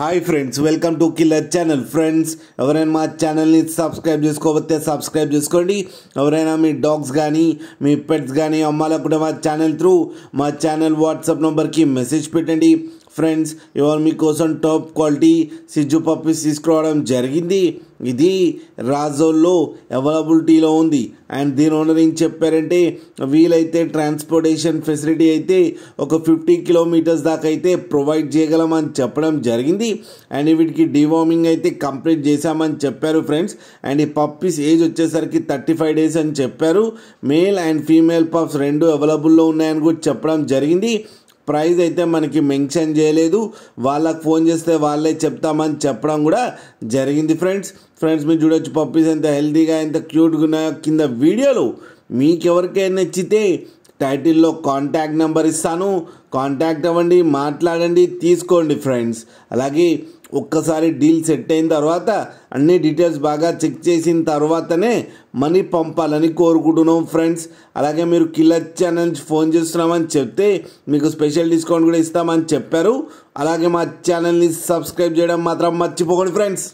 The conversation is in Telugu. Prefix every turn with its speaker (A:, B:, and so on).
A: Hi friends, welcome to killer channel. Friends, ఎవరైనా మా ఛానల్ని సబ్స్క్రైబ్ చేసుకోకపోతే సబ్స్క్రైబ్ చేసుకోండి. ఎవరైనా మీ డాగ్స్ కానీ మీ పెట్స్ కానీ అమ్మాలనుకుంటే మా ఛానల్ వాట్సాప్ నెంబర్కి మెసేజ్ పెట్టండి. ఫ్రెండ్స్, ఇవాళ మీకోసం టాప్ క్వాలిటీ సిజ్జు పప్పీస్ తీసుకురావడం జరిగింది. ఇది రాజోల్లో అవైలబిలిటీలో ఉంది. అండ్ దీని ఓనర్ ఏం చెప్పారంటే, వీలైతే ట్రాన్స్పోర్టేషన్ ఫెసిలిటీ అయితే ఒక 50 కిలోమీటర్స్ దాకా అయితే ప్రొవైడ్ చేయగలమని చెప్పడం జరిగింది. అండ్ వీటికి డివార్మింగ్ అయితే కంప్లీట్ చేశామని చెప్పారు ఫ్రెండ్స్. అండ్ ఈ పప్పీస్ ఏజ్ వచ్చేసరికి 35 డేస్ అని చెప్పారు. మేల్ అండ్ ఫీమేల్ పప్స్ రెండు అవైలబుల్లో ఉన్నాయని కూడా చెప్పడం జరిగింది. ప్రైస్ అయితే మనకి మెన్షన్ చేయలేదు. వాళ్ళకి ఫోన్ చేస్తే వాళ్ళే చెప్తామని చెప్పడం కూడా జరిగింది ఫ్రెండ్స్. మీరు చూడొచ్చు పప్పీస్ ఎంత హెల్తీగా ఎంత క్యూట్గా ఉన్నాయో. కింద వీడియోలో మీకు ఎవరికైనా నచ్చితే టైటిల్లో కాంటాక్ట్ నెంబర్ ఇస్తాను, కాంటాక్ట్ అవ్వండి, మాట్లాడండి, తీసుకోండి ఫ్రెండ్స్. అలాగే ఒక్కసారి డీల్ సెట్ అయిన తర్వాత అన్ని డీటెయిల్స్ బాగా చెక్ చేసిన తర్వాతనే మనీ పంపాలని కోరుకుంటున్నాం ఫ్రెండ్స్. అలాగే మీరు కిల్లర్ ఛానల్ నుంచి ఫోన్ చేస్తున్నామని చెప్తే మీకు స్పెషల్ డిస్కౌంట్ కూడా ఇస్తామని చెప్పారు. అలాగే మా ఛానల్ని సబ్స్క్రైబ్ చేయడం మాత్రం మర్చిపోకండి ఫ్రెండ్స్.